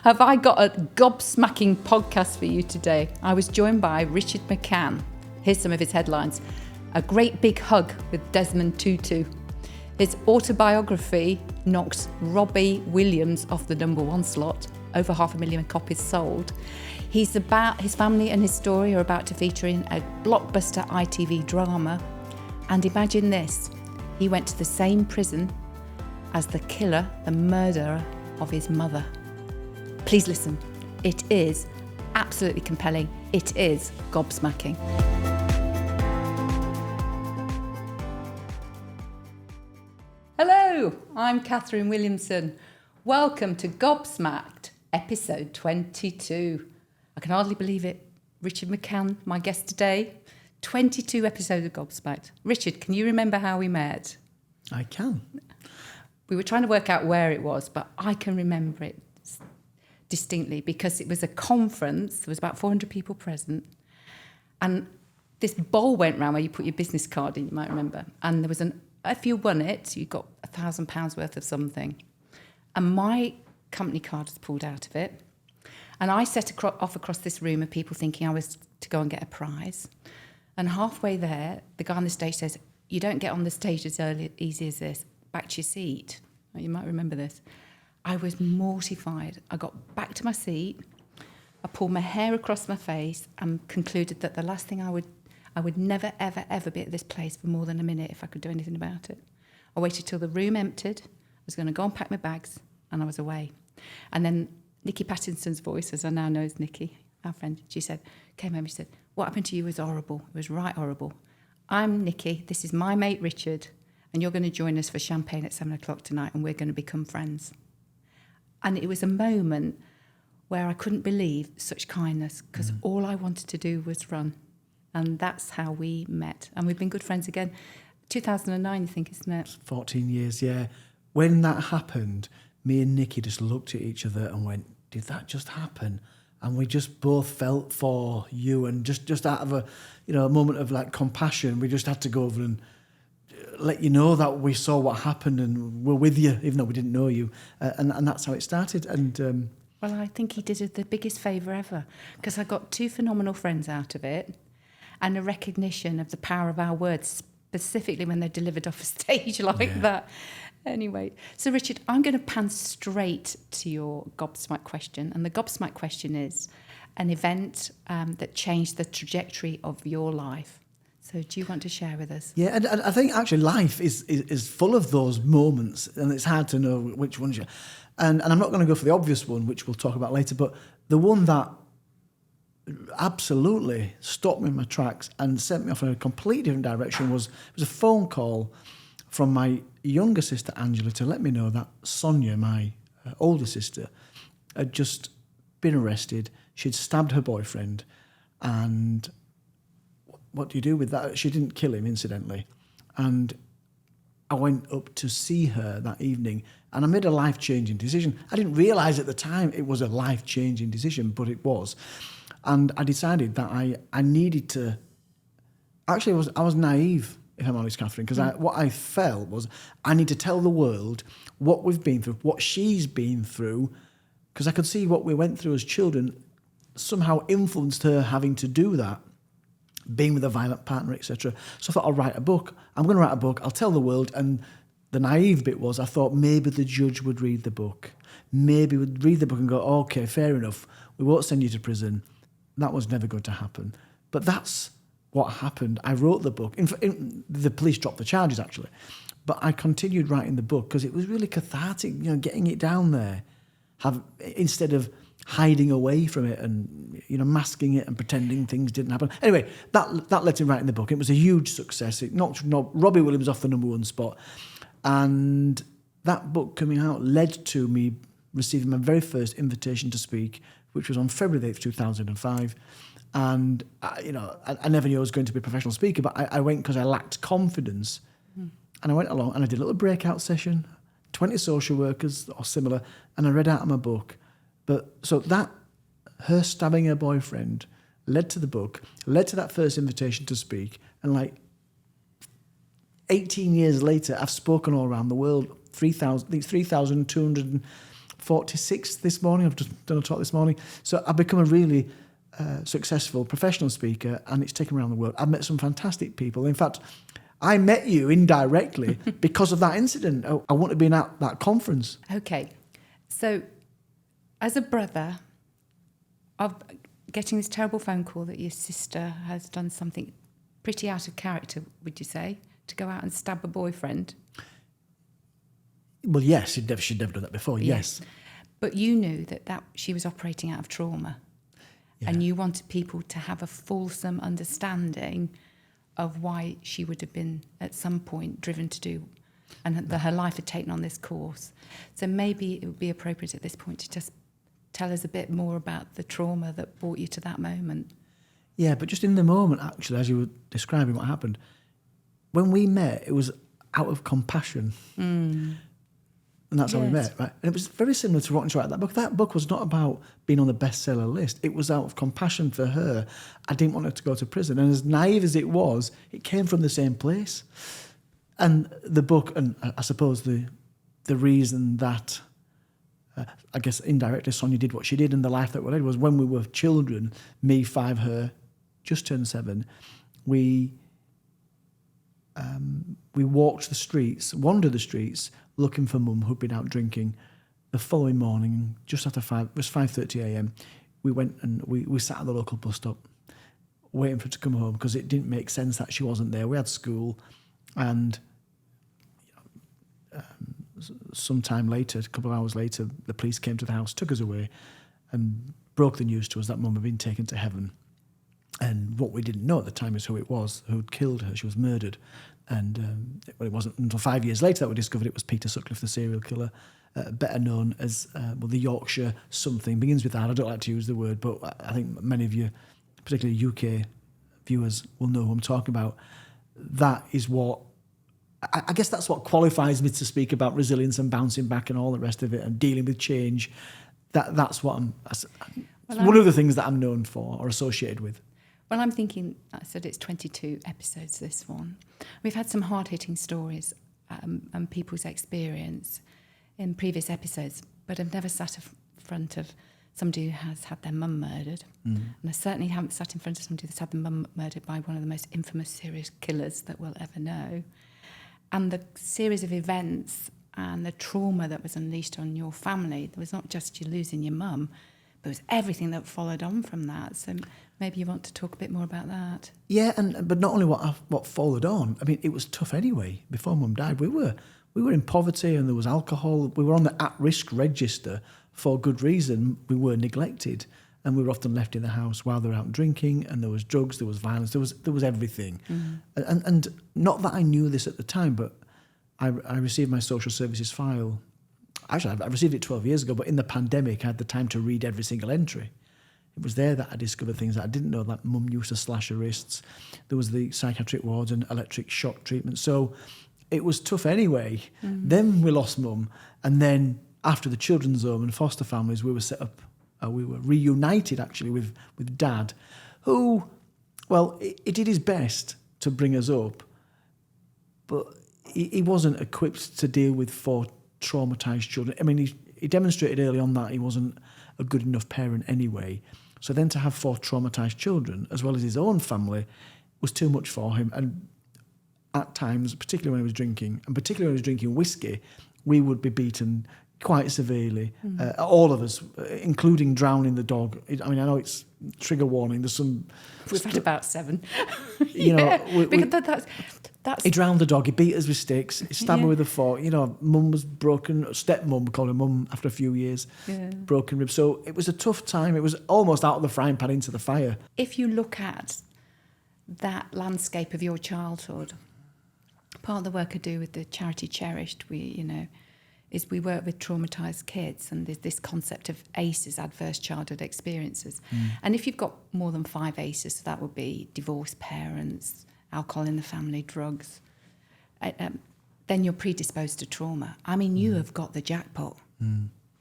Have I got a gobsmacking podcast for you today? I was joined by Richard McCann. Here's some of his headlines. A great big hug with Desmond Tutu. His autobiography knocked Robbie Williams off the #1 slot. Over 500,000 copies sold. He's about his family and his story are about to feature in a blockbuster ITV drama. And imagine this, he went to the same prison as the killer, the murderer of his mother. Please listen. It is absolutely compelling. It is gobsmacking. Hello, I'm Catherine Williamson. Welcome to Gobsmacked, episode 22. I can hardly believe it. Richard McCann, my guest today. 22 episodes of Gobsmacked. Richard, can you remember how we met? I can. We were trying to work out where it was, but I can remember it distinctly because it was a conference. There was about 400 people present. And this bowl went round where you put your business card in, you might remember. And there was if you won it, you got £1,000 worth of something. And my company card was pulled out of it. And I set off across this room of people thinking I was to go and get a prize. And halfway there, the guy on the stage says, "You don't get on the stage as easy as this. Back to your seat." You might remember this. I was mortified. I got back to my seat. I pulled my hair across my face and concluded that the last thing I would never, ever, ever be at this place for more than a minute if I could do anything about it. I waited till the room emptied. I was going to go and pack my bags, and I was away. And then Nikki Pattinson's voice, as I now know as Nikki, our friend, came home and she said, "What happened to you was horrible. It was right horrible. I'm Nikki. This is my mate Richard, and you're going to join us for champagne at 7:00 tonight, and we're going to become friends." And it was a moment where I couldn't believe such kindness because all I wanted to do was run. And that's how we met. And we've been good friends again. 2009, I think, isn't it? 14 years, yeah. When that happened, me and Nikki just looked at each other and went, "Did that just happen?" And we just both felt for you, and just out of a moment of like compassion, we just had to go over and let you know that we saw what happened and we're with you, even though we didn't know you. And that's how it started. And well, I think he did the biggest favour ever because I got two phenomenal friends out of it and a recognition of the power of our words, specifically when they're delivered off a stage like that. Anyway, so Richard, I'm going to pan straight to your gobsmack question. And the gobsmack question is an event that changed the trajectory of your life. So do you want to share with us? Yeah, and I think actually life is full of those moments, and it's hard to know which ones. And I'm not going to go for the obvious one, which we'll talk about later, but the one that absolutely stopped me in my tracks and sent me off in a completely different direction was a phone call from my younger sister Angela to let me know that Sonia, my older sister, had just been arrested. She'd stabbed her boyfriend, and what do you do with that? She didn't kill him, incidentally. And I went up to see her that evening, and I made a life-changing decision. I didn't realise at the time it was a life-changing decision, but it was. And I decided that I needed to... Actually, I was naive, if I'm honest, Catherine, because what I felt was I need to tell the world what we've been through, what she's been through, because I could see what we went through as children somehow influenced her having to do that, being with a violent partner, etc. So I thought, I'll write a book. I'm going to write a book. I'll tell the world. And the naive bit was I thought maybe the judge would read the book. Maybe would read the book and go, "Okay, fair enough. We won't send you to prison." That was never going to happen. But that's what happened. I wrote the book. The police dropped the charges, actually. But I continued writing the book because it was really cathartic, getting it down there. Instead of hiding away from it and, masking it and pretending things didn't happen. Anyway, that led to writing the book. It was a huge success. It knocked Robbie Williams off the #1 spot. And that book coming out led to me receiving my very first invitation to speak, which was on February 8th, 2005. And, I never knew I was going to be a professional speaker, but I went because I lacked confidence. And I went along and I did a little breakout session, 20 social workers or similar, and I read out of my book. So her stabbing her boyfriend led to the book, led to that first invitation to speak, and 18 years later, I've spoken all around the world, 3,200 46 this morning. I've just done a talk this morning. So I've become a really successful professional speaker, and it's taken around the world. I've met some fantastic people. In fact, I met you indirectly because of that incident. I wouldn't have been at that conference. Okay. So as a brother of getting this terrible phone call that your sister has done something pretty out of character, would you say, to go out and stab a boyfriend? Well, yes, she'd never done that before, yes. But you knew that she was operating out of trauma. Yeah. And you wanted people to have a fulsome understanding of why she would have been at some point driven to do, and that her life had taken on this course. So maybe it would be appropriate at this point to just tell us a bit more about the trauma that brought you to that moment. Yeah, but just in the moment, actually, as you were describing what happened, when we met, it was out of compassion. And that's how we met, right? And it was very similar to Rotten Write that book. That book was not about being on the bestseller list. It was out of compassion for her. I didn't want her to go to prison. And as naive as it was, it came from the same place. And the book, and I suppose the reason that, I guess indirectly Sonia did what she did in the life that we led was when we were children, me, 5, her, just turned 7, we walked the streets, wandered the streets, looking for Mum who'd been out drinking. The following morning, just after 5, it was 5:30 a.m, we went and we sat at the local bus stop waiting for her to come home because it didn't make sense that she wasn't there. We had school, and some time later, a couple of hours later, the police came to the house, took us away, and broke the news to us that Mum had been taken to heaven. And what we didn't know at the time is who it was who'd killed her. She was murdered. And it wasn't until 5 years later that we discovered it was Peter Sutcliffe, the serial killer, better known as the Yorkshire something. Begins with that. I don't like to use the word, but I think many of you, particularly UK viewers, will know who I'm talking about. That is what, I guess that's what qualifies me to speak about resilience and bouncing back and all the rest of it and dealing with change. That's what one of the things that I'm known for or associated with. Well, I'm thinking, I said it's 22 episodes, this one. We've had some hard-hitting stories and people's experience in previous episodes, but I've never sat in front of somebody who has had their mum murdered. And I certainly haven't sat in front of somebody that's had their mum murdered by one of the most infamous serial killers that we'll ever know. And the series of events and the trauma that was unleashed on your family, there was not just you losing your mum, but it was everything that followed on from that. So maybe you want to talk a bit more about that. Yeah, but not only what followed on. I mean, it was tough anyway. Before Mum died, we were in poverty, and there was alcohol. We were on the at-risk register for good reason. We were neglected, and we were often left in the house while they were out drinking. And there was drugs, there was violence, there was everything. And not that I knew this at the time, but I received my social services file. Actually, I received it 12 years ago, but in the pandemic, I had the time to read every single entry. It was there that I discovered things that I didn't know, like Mum used to slash her wrists. There was the psychiatric wards and electric shock treatment. So it was tough anyway. Then we lost Mum. And then after the children's home and foster families, we were set up, we were reunited actually with Dad, who, well, he did his best to bring us up, but he wasn't equipped to deal with 4 traumatised children. I mean, he demonstrated early on that he wasn't a good enough parent anyway. So then to have 4 traumatised children, as well as his own family, was too much for him. And at times, particularly when he was drinking, and particularly when he was drinking whiskey, we would be beaten quite severely. All of us, including drowning the dog. I mean, I know it's trigger warning. There's some... We've had about 7. You know... Because that's... He drowned the dog, he beat us with sticks, he stabbed her with a fork. You know, Mum was broken, stepmum, we called her Mum after a few years, broken ribs. So it was a tough time. It was almost out of the frying pan into the fire. If you look at that landscape of your childhood, part of the work I do with the charity Cherished, is we work with traumatised kids, and there's this concept of ACEs, adverse childhood experiences. And if you've got more than 5 ACEs, so that would be divorced parents, alcohol in the family, drugs, then you're predisposed to trauma. I mean, you have got the jackpot,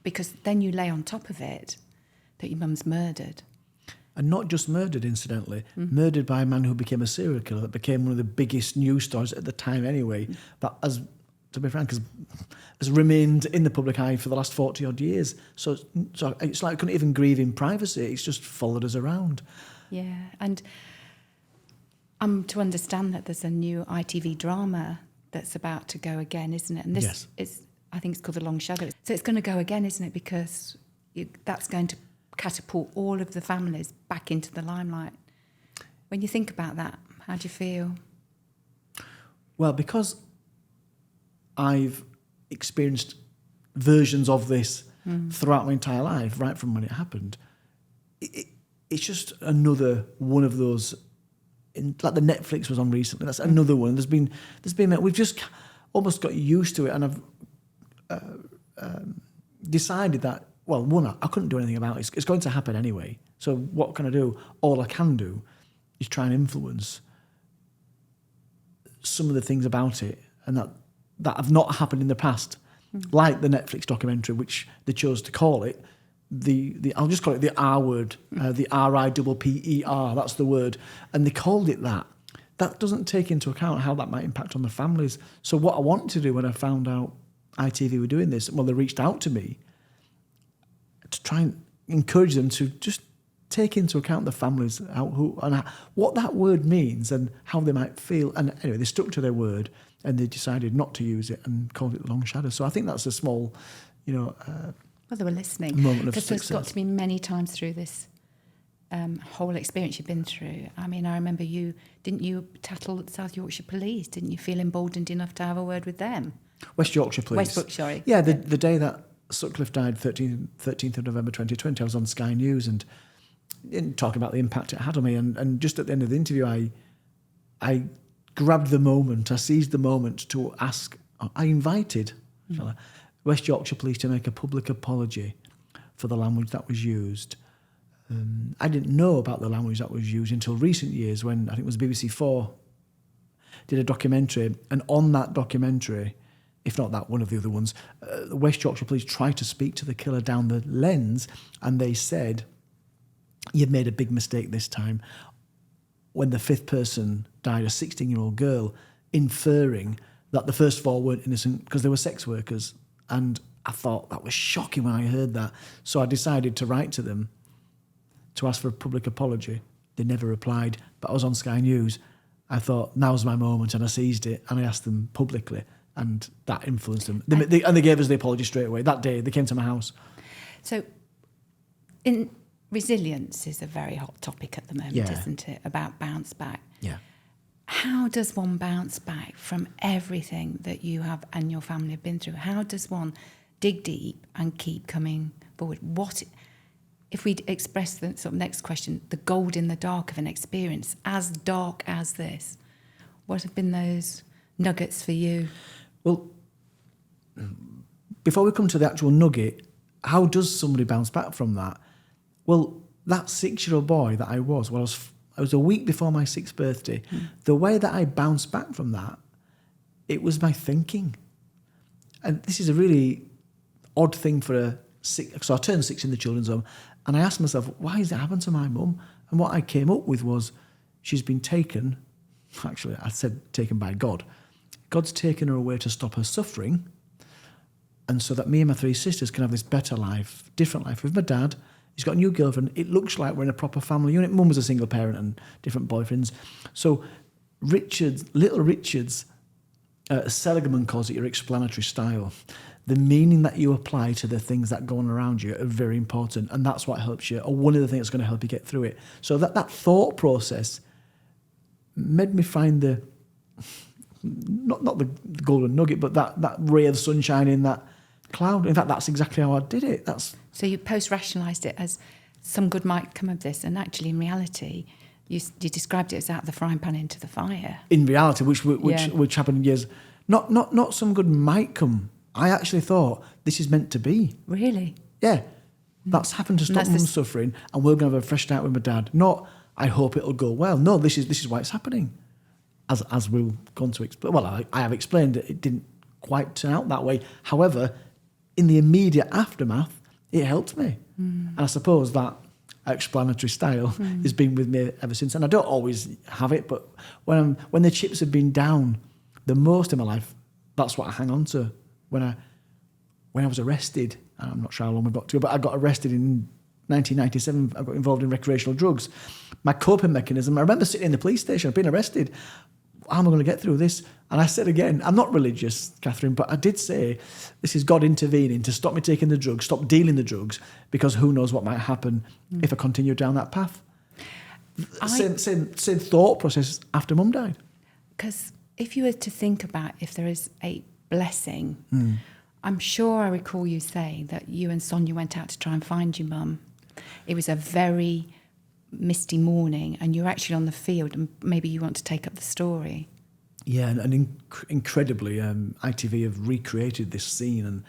because then you lay on top of it that your mum's murdered. And not just murdered, incidentally, murdered by a man who became a serial killer, that became one of the biggest news stories at the time anyway, that as to be frank, has remained in the public eye for the last 40 odd years. So it's like I couldn't even grieve in privacy. It's just followed us around. Yeah, and I'm to understand that there's a new ITV drama that's about to go again, isn't it? And this is, I think it's called The Long Shadow. So it's going to go again, isn't it? Because that's going to catapult all of the families back into the limelight. When you think about that, how do you feel? Well, because I've experienced versions of this throughout my entire life, right from when it happened, it's just another one of those, like the Netflix was on recently. That's another one. We've just almost got used to it, and I've decided that, well, one, I couldn't do anything about it. It's going to happen anyway. So what can I do? All I can do is try and influence some of the things about it, and that have not happened in the past, like the Netflix documentary, which they chose to call it I'll just call it the R word, the RIPPER. That's the word, and they called it that. That doesn't take into account how that might impact on the families. So what I wanted to do when I found out ITV were doing this, well, they reached out to me to try and encourage them to just take into account the families, what that word means and how they might feel. And anyway, they stuck to their word and they decided not to use it and called it The Long Shadow. So I think that's a small, well, they were listening. Moment of because success. there's got to be many times through this whole experience you've been through. I mean, I remember didn't you tattle South Yorkshire Police? Didn't you feel emboldened enough to have a word with them? West Yorkshire Police. Westbrook, sorry. Yeah, the day that Sutcliffe died, 13th of November 2020, I was on Sky News and talking about the impact it had on me. And just at the end of the interview, I grabbed the moment, I seized the moment to ask, I invited West Yorkshire Police to make a public apology for the language that was used. I didn't know about the language that was used until recent years when I think it was BBC 4 did a documentary, and on that documentary, if not that, one of the other ones, the West Yorkshire Police tried to speak to the killer down the lens, and they said, "You've made a big mistake this time." When the fifth person died, a 16-year-old girl, inferring that the first four weren't innocent because they were sex workers. And I thought that was shocking when I heard that. So I decided to write to them to ask for a public apology. They never replied, but I was on Sky News. I thought, now's my moment, and I seized it, and I asked them publicly, and that influenced them. They gave us the apology straight away. That day, they came to my house. So, resilience is a very hot topic at the moment, isn't it? About bounce back. Yeah. How does one bounce back from everything that you have and your family have been through? How does one dig deep and keep coming forward? What, if we express the sort of next question, the gold in the dark of an experience as dark as this, what have been those nuggets for you? Well, before we come to the actual nugget, how does somebody bounce back from that? Well, that 6-year-old boy that I was a week before my 6th birthday. The way that I bounced back from that, it was my thinking. And this is a really odd thing for so I turned 6 in the children's home, and I asked myself, why has it happened to my mum? And what I came up with was, she's been taken, actually I said taken by God. God's taken her away to stop her suffering, and so that me and my 3 sisters can have this better life, different life with my dad. He's got a new girlfriend. It looks like we're in a proper family unit. Mum was a single parent and different boyfriends. So little Richard's, Seligman calls it your explanatory style. The meaning that you apply to the things that go on around you are very important, and that's what helps you, or one of the things that's going to help you get through it. So that thought process made me find the, not the golden nugget, but that ray of sunshine in that cloud. In fact, that's exactly how I did it. So you post-rationalised it as some good might come of this, and actually in reality, you described it as out of the frying pan into the fire. In reality, which happened years, not some good might come. I actually thought this is meant to be. Really? Yeah. That's happened to stop mum's suffering, and we're going to have a fresh start with my dad. Not, I hope it'll go well. No, this is why it's happening. As we'll go on to explain. Well, I have explained it didn't quite turn out that way. However, in the immediate aftermath, it helped me. And I suppose that explanatory style has been with me ever since. And I don't always have it, but when the chips have been down the most in my life, that's what I hang on to. When I was arrested, and I'm not sure how long we got to, but I got arrested in 1997. I got involved in recreational drugs. My coping mechanism, I remember sitting in the police station, I'd been arrested. How am I going to get through this? And I said again, I'm not religious, Catherine, but I did say, this is God intervening to stop me taking the drugs, stop dealing the drugs, because who knows what might happen if I continue down that path. Same thought process after Mum died. Because if you were to think about if there is a blessing, I'm sure I recall you saying that you and Sonia went out to try and find your mum. It was a very misty morning and you're actually on the field, and maybe you want to take up the story. Yeah, and incredibly, ITV have recreated this scene, and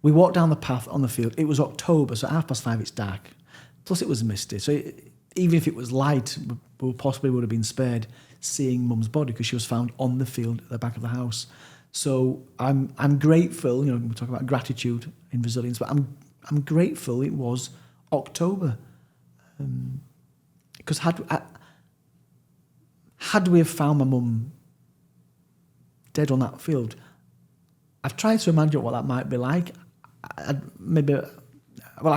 we walked down the path on the field. It was October, so at 5:30 it's dark. Plus it was misty, so even if it was light, we possibly would have been spared seeing Mum's body because she was found on the field at the back of the house. So I'm grateful. You know, we talk about gratitude in resilience, but I'm grateful it was October, because had we have found my mum dead on that field, I've tried to imagine what that might be like. I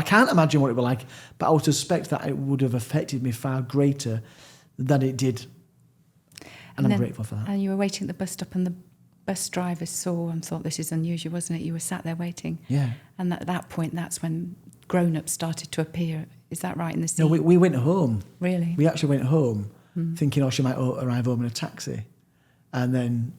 can't imagine what it would be like, but I would suspect that it would have affected me far greater than it did. And I'm grateful for that. And you were waiting at the bus stop and the bus driver saw and thought, this is unusual, wasn't it? You were sat there waiting. Yeah. And at that point, that's when grown-ups started to appear. Is that right in the scene? No, we went home. Really? We actually went home thinking, she might arrive home in a taxi. And then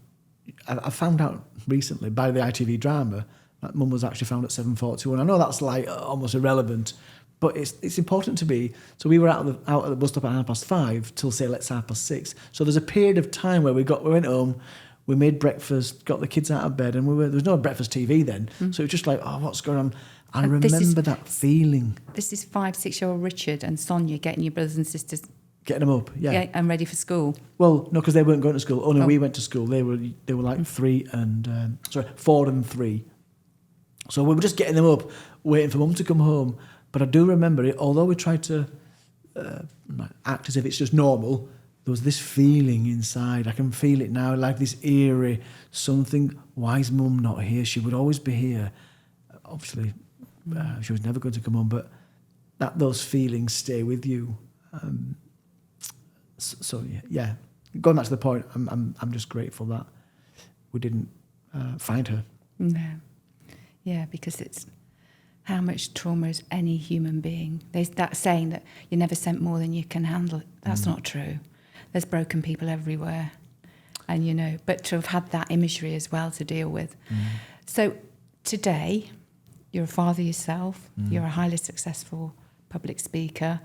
I found out recently by the ITV drama that Mum was actually found at 7:41. I know that's like almost irrelevant, but it's important to be. So we were out at the bus stop at 5:30 till, say, let's 6:30. So there's a period of time where we went home, we made breakfast, got the kids out of bed, and there was no breakfast TV then. So it was just like, what's going on? I remember that feeling. This is 5-6-year-old Richard and Sonia getting your brothers and sisters... Getting them up, yeah. And ready for school. Well, no, because they weren't going to school. Only we went to school. They were like 4 and 3. So we were just getting them up, waiting for Mum to come home. But I do remember it, although we tried to act as if it's just normal, there was this feeling inside. I can feel it now, like this eerie something. Why is Mum not here? She would always be here. Obviously, she was never going to come home, but those feelings stay with you. So yeah. Going back to the point, I'm just grateful that we didn't find her. No. Yeah, because it's how much trauma is any human being. There's that saying that you're never sent more than you can handle. That's not true. There's broken people everywhere. And, but to have had that imagery as well to deal with. So today, you're a father yourself. You're a highly successful public speaker.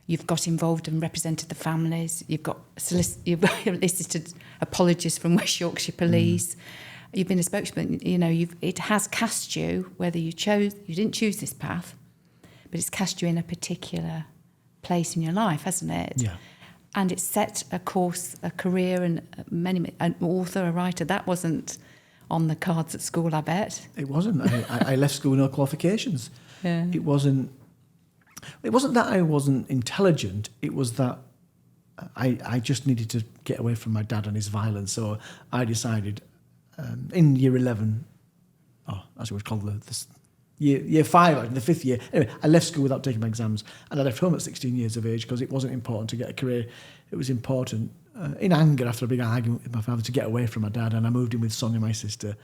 You've got involved and represented the families. You've got solicited apologies from West Yorkshire Police. You've been a spokesman. It has cast you, whether you didn't choose this path, but it's cast you in a particular place in your life, hasn't it? Yeah. And it's set a course, a career, and an author, a writer. That wasn't on the cards at school, I bet. It wasn't. I left school with no qualifications. Yeah. It wasn't that I wasn't intelligent. It was that I just needed to get away from my dad and his violence. So I decided in year 11, as it was called, year 5, in the 5th year. Anyway, I left school without taking my exams, and I left home at 16 years of age because it wasn't important to get a career. It was important, in anger after a big argument with my father, to get away from my dad, and I moved in with Sonia, my sister.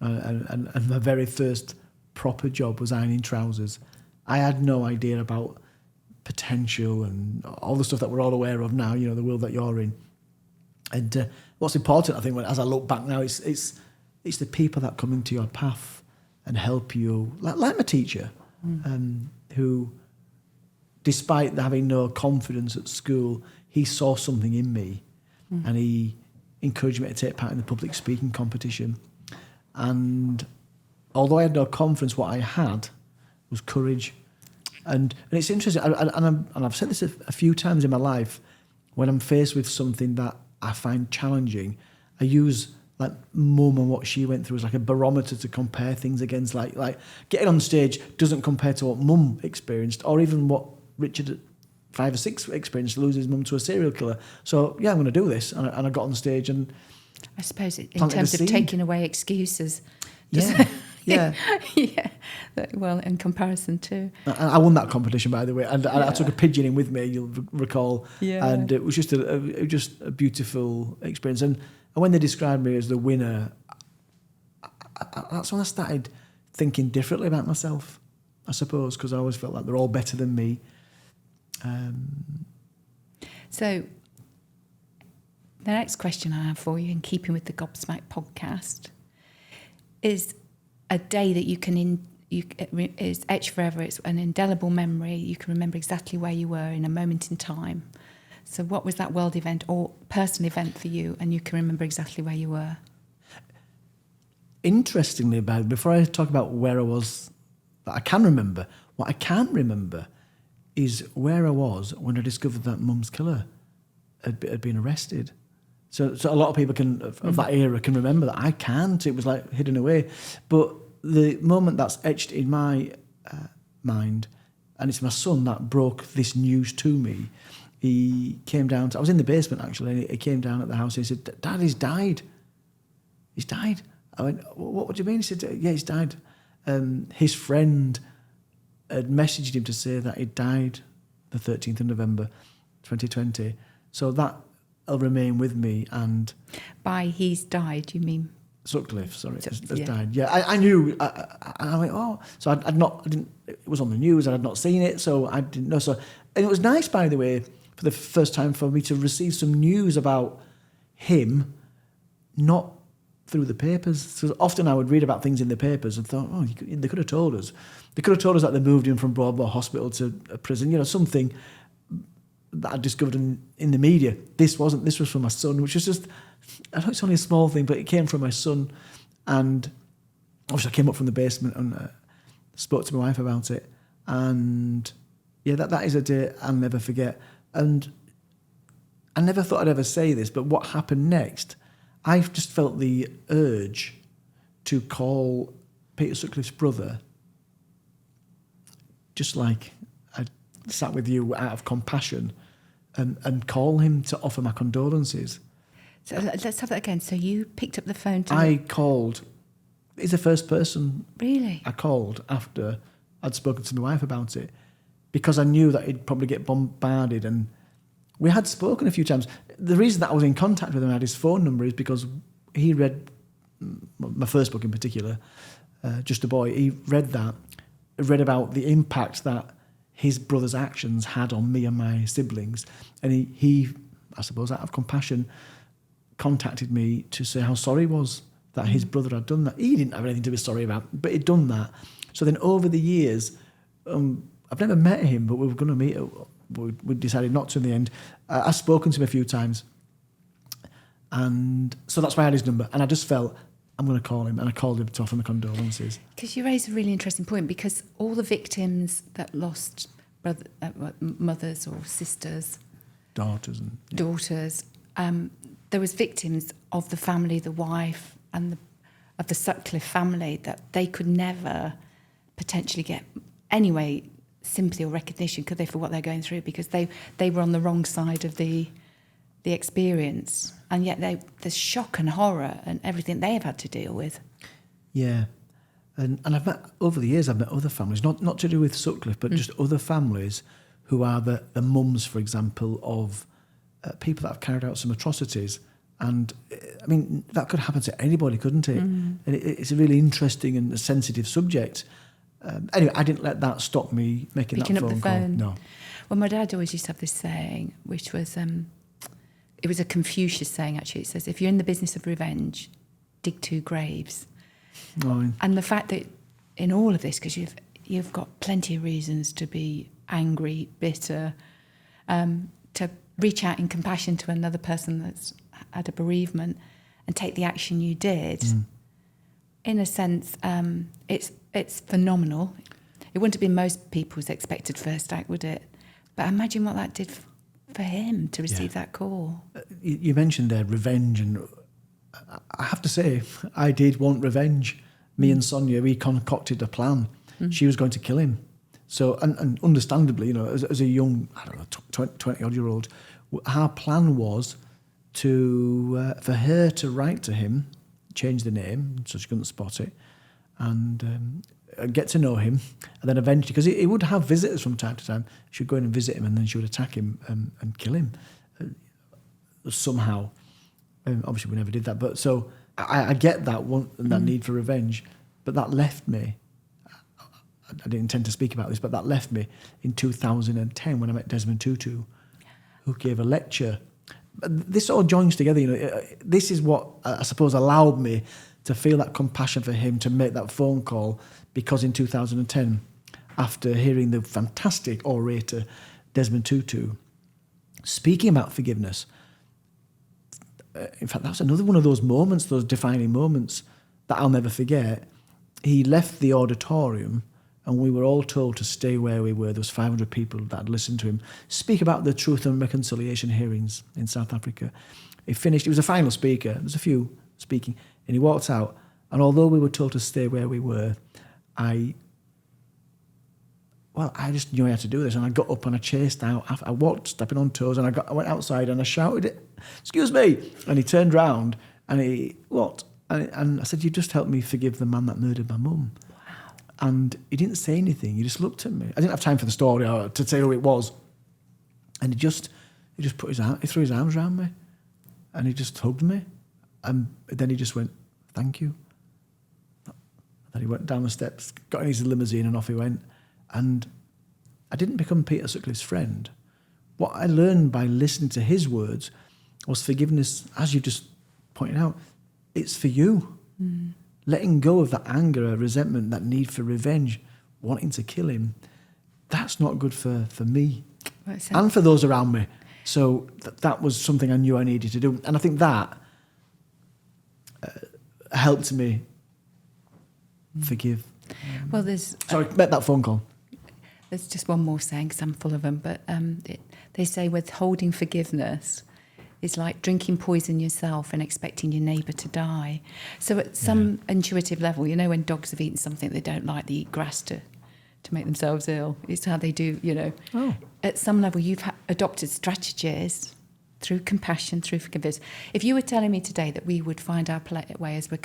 And my very first proper job was ironing trousers. I had no idea about potential and all the stuff that we're all aware of now, the world that you're in. And what's important, I think, as I look back now, it's the people that come into your path and help you, like my teacher, who, despite having no confidence at school, he saw something in me, and he encouraged me to take part in the public speaking competition. And although I had no confidence, what I had was courage. And it's interesting, and I've said this a few times in my life, when I'm faced with something that I find challenging, I use like Mum and what she went through as like a barometer to compare things against. Like getting on stage doesn't compare to what Mum experienced, or even what Richard at 5 or 6 experienced, loses Mum to a serial killer. So yeah, I'm going to do this, and I got on stage, and I suppose in planted terms a of seed. taking away excuses. Yeah, yeah. Yeah. Well, in comparison to... I won that competition, by the way, and I took a pigeon in with me. You'll recall, and it was just a beautiful experience. And when they described me as the winner, that's when I started thinking differently about myself, I suppose, because I always felt like they're all better than me. So the next question I have for you, in keeping with the Gobsmack podcast, is a day that is etched forever. It's an indelible memory. You can remember exactly where you were in a moment in time. So what was that world event or personal event for you, and you can remember exactly where you were? Interestingly, before I talk about where I was that I can remember, what I can't remember is where I was when I discovered that Mum's killer had been arrested. So a lot of people of that era can remember that. I can't. It was like hidden away. But the moment that's etched in my mind, and it's my son that broke this news to me. He came down. I was in the basement, actually. He came down at the house and he said, "Dad, he's died. He's died." I went, what do you mean? He said, "Yeah, he's died." His friend had messaged him to say that he died the 13th of November, 2020. So that'll remain with me. And by he's died, you mean? Sutcliffe, sorry, has died. Yeah, I knew. And I went, oh. So I didn't, it was on the news and I'd not seen it, so I didn't know. So, and it was nice, by the way, for the first time for me to receive some news about him, not through the papers. So often I would read about things in the papers and thought, oh, they could have told us. They could have told us that they moved him from Broadmoor Hospital to a prison, something that I discovered in the media. This wasn't. This was from my son, which was just, I know it's only a small thing, but it came from my son. And obviously I came up from the basement and spoke to my wife about it. And yeah, that is a day I'll never forget. And I never thought I'd ever say this, but what happened next, I just felt the urge to call Peter Sutcliffe's brother, just like I sat with you out of compassion, and call him to offer my condolences. So let's have that again. So you picked up the phone to... I called. He's the first person Really? I called after I'd spoken to my wife about it, because I knew that he'd probably get bombarded, and we had spoken a few times. The reason that I was in contact with him and had his phone number is because he read my first book in particular, Just a Boy. He read about the impact that his brother's actions had on me and my siblings. And he, I suppose, out of compassion, contacted me to say how sorry he was that his brother had done that. He didn't have anything to be sorry about, but he'd done that. So then over the years, I've never met him, but we were going to meet. We decided not to in the end. I've spoken to him a few times. And so that's why I had his number. And I just felt, I'm going to call him. And I called him to offer my condolences. Because you raise a really interesting point, because all the victims that lost mothers or sisters, daughters, there was victims of the family, the wife, and of the Sutcliffe family, that they could never potentially get anyway sympathy or recognition, could they, for what they're going through, because they were on the wrong side of the experience, and yet there's shock and horror and everything they have had to deal with. Yeah, and I've met over the years. I've met other families, not to do with Sutcliffe, but just other families who are the mums, for example, of people that have carried out some atrocities. And I mean, that could happen to anybody, couldn't it? And it's a really interesting and a sensitive subject. Anyway, I didn't let that stop me making Picking that up the phone phone. call. No. Well, my dad always used to have this saying, which was, it was a Confucius saying, actually. It says, if you're in the business of revenge, dig 2 graves. Oh, And the fact that in all of this, because you've got plenty of reasons to be angry, bitter, to reach out in compassion to another person that's had a bereavement and take the action you did, in a sense, it's phenomenal. It wouldn't have been most people's expected first act, would it? But imagine what that did for him to receive that call. You mentioned there revenge, and I have to say, I did want revenge. Me and Sonia, we concocted a plan. She was going to kill him. So, and understandably, as a young, 20-odd-year-old, our plan was for her to write to him, change the name so she couldn't spot it, and get to know him, and then eventually, because he would have visitors from time to time, she would go in and visit him, and then she would attack him and kill him somehow. Obviously, we never did that, but so I get that one, that need for revenge, but that left me. I didn't intend to speak about this, but that left me in 2010 when I met Desmond Tutu, who gave a lecture. This all joins together, This is what I suppose allowed me to feel that compassion for him, to make that phone call, because in 2010, after hearing the fantastic orator Desmond Tutu speaking about forgiveness, in fact, that's another one of those moments, those defining moments that I'll never forget. He left the auditorium and we were all told to stay where we were. There was 500 people that had listened to him speak about the Truth and Reconciliation hearings in South Africa. He finished, he was a final speaker, there was a few speaking, and he walked out, and although we were told to stay where we were, I just knew I had to do this, and I got up and I chased out. I walked, stepping on toes, and I went outside and I shouted, "Excuse me!" And he turned round and what? And I said, "You just helped me forgive the man that murdered my mum." Wow. And he didn't say anything. He just looked at me. I didn't have time for the story or to say who it was. And he just put he threw his arms around me, and he just hugged me, and then he just went, "Thank you." Then he went down the steps, got in his limousine, and off he went. And I didn't become Peter Sutcliffe's friend. What I learned by listening to his words was forgiveness, as you just pointed out, it's for you. Mm. Letting go of that anger, resentment, that need for revenge, wanting to kill him, that's not good for me and for those around me. So that was something I knew I needed to do. And I think that helped me forgive. Well, met that phone call. There's just one more saying, because I'm full of them, but they say withholding forgiveness is like drinking poison yourself and expecting your neighbour to die. So at some intuitive level, when dogs have eaten something they don't like, they eat grass to make themselves ill. It's how they do, Oh. At some level, you've adopted strategies through compassion, through forgiveness. If you were telling me today that we would find our way as we're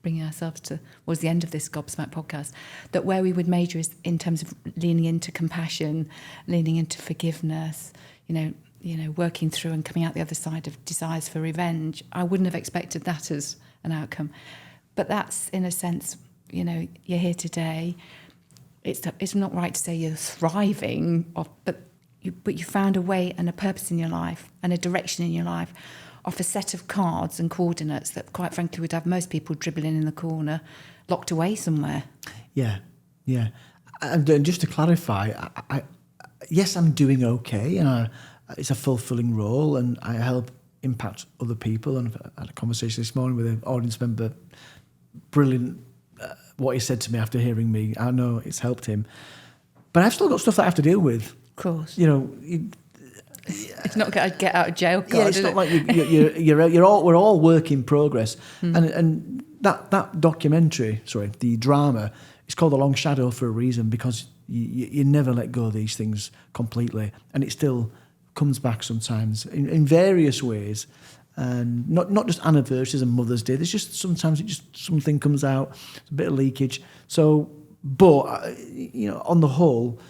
bringing ourselves towards the end of this Gobsmack podcast, that where we would major is in terms of leaning into compassion, leaning into forgiveness, working through and coming out the other side of desires for revenge, I wouldn't have expected that as an outcome. But that's, in a sense, you're here today. It's not right to say you're thriving, but you found a way and a purpose in your life and a direction in your life off a set of cards and coordinates that, quite frankly, would have most people dribbling in the corner, locked away somewhere. Yeah. And just to clarify, yes, I'm doing okay, and it's a fulfilling role, and I help impact other people. And I had a conversation this morning with an audience member. Brilliant, what he said to me after hearing me. I know it's helped him, but I've still got stuff that I have to deal with. Of course, It's not a get out of jail card. Yeah, it's not like we're all work in progress. And that documentary, the drama, it's called The Long Shadow for a reason, because you never let go of these things completely, and it still comes back sometimes in various ways, and not just anniversaries and Mother's Day. There's just sometimes something comes out, a bit of leakage. So, but on the whole,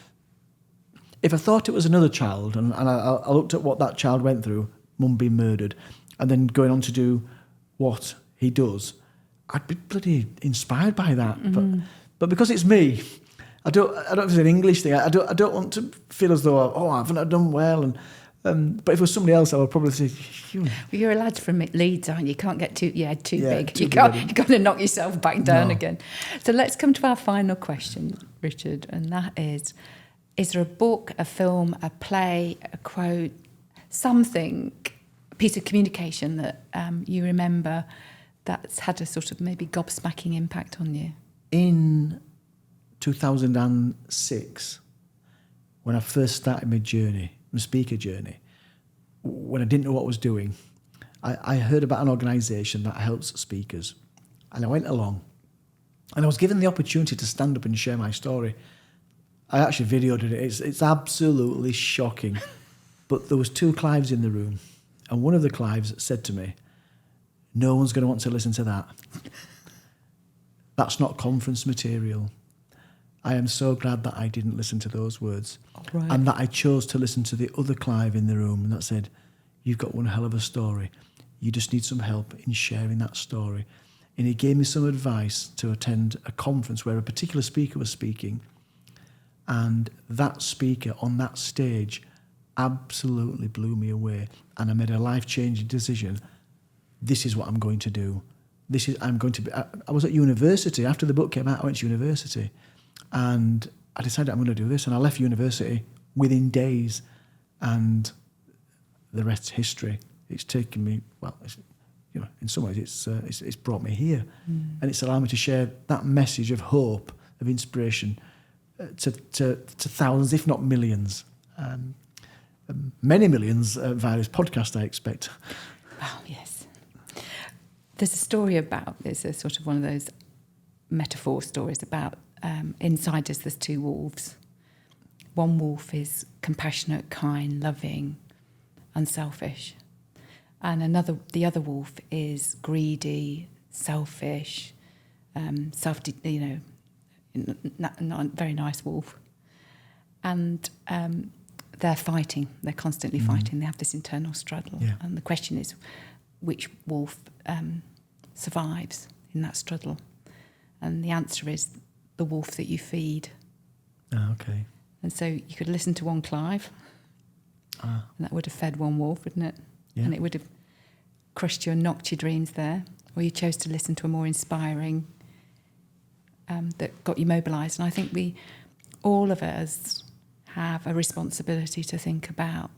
if I thought it was another child, and I looked at what that child went through, mum being murdered, and then going on to do what he does, I'd be bloody inspired by that. Mm-hmm. But because it's me, I don't know if it's an English thing. I don't want to feel as though I haven't done well. And but if it was somebody else, I would probably say, Well, you're a lad from Leeds, aren't you? You can't get too big. You've got to knock yourself back down again. So let's come to our final question, Richard, and that is there a book, a film, a play, a quote, something, a piece of communication that you remember that's had a sort of maybe gobsmacking impact on you? In 2006, when I first started my speaker journey, when I didn't know what I was doing, I heard about an organisation that helps speakers, and I went along, and I was given the opportunity to stand up and share my story. I actually videoed it. It's absolutely shocking. But there was 2 Clives in the room, And one of the Clives said to me, "No one's going to want to listen to that. That's not conference material." I am so glad that I didn't listen to those words. Right. And that I chose to listen to the other Clive in the room, and that said, "You've got one hell of a story. You just need some help in sharing that story." And he gave me some advice to attend a conference where a particular speaker was speaking, and that speaker on that stage absolutely blew me away. And I made a life-changing decision. This is what I'm going to do. I was at university. After the book came out, I went to university. And I decided I'm going to do this. And I left university within days. And the rest's history. It's taken me, in some ways, it's brought me here. And it's allowed me to share that message of hope, of inspiration to thousands, if not millions. Many millions via this podcast, I expect. Wow, yes. There's a story about this, a sort of one of those metaphor stories about inside us, there's two wolves. One wolf is compassionate, kind, loving, unselfish. And the other wolf is greedy, selfish, not a very nice wolf. And they're fighting. They're constantly fighting. They have this internal struggle. Yeah. And the question is, which wolf survives in that struggle? And the answer is the wolf that you feed. Oh, okay. And so you could listen to one Clive, and that would have fed one wolf, wouldn't it? Yeah. And it would have crushed you and knocked your dreams there. Or you chose to listen to a more inspiring that got you mobilised. And I think all of us have a responsibility to think about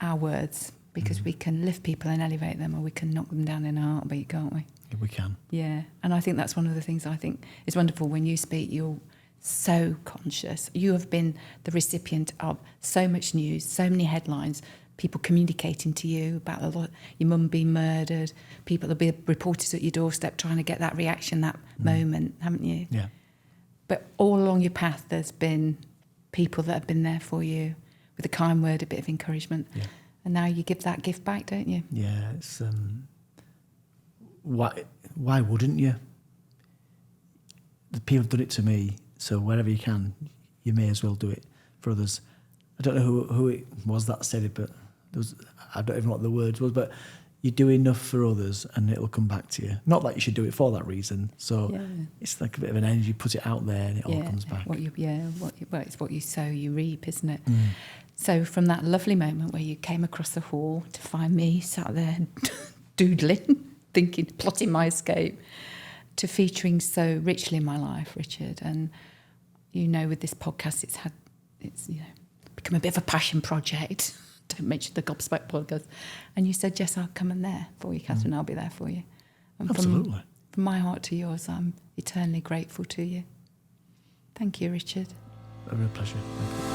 our words, because we can lift people and elevate them, or we can knock them down in a heartbeat, can't we? Yeah, we can. Yeah, and I think that's one of the things I think is wonderful when you speak. You're so conscious. You have been the recipient of so much news, so many headlines, people communicating to you about your mum being murdered, people, there'll be reporters at your doorstep trying to get that reaction, that moment, haven't you? Yeah. But all along your path, there's been people that have been there for you with a kind word, a bit of encouragement. Yeah. And now you give that gift back, don't you? Yeah, it's why wouldn't you? The people have done it to me, so wherever you can, you may as well do it for others. I don't know who it was that said it, but I don't even know what the words was, but you do enough for others and it'll come back to you. Not that you should do it for that reason. So it's like a bit of an energy, put it out there and it all comes back. It's what you sow, you reap, isn't it? So from that lovely moment where you came across the hall to find me sat there doodling, thinking, plotting my escape, to featuring so richly in my life, Richard. And with this podcast, it's become a bit of a passion project. Don't mention the Gobsmack podcast. And you said, yes, I'll come in there for you, Catherine. I'll be there for you. And absolutely. From my heart to yours, I'm eternally grateful to you. Thank you, Richard. A real pleasure. Thank you.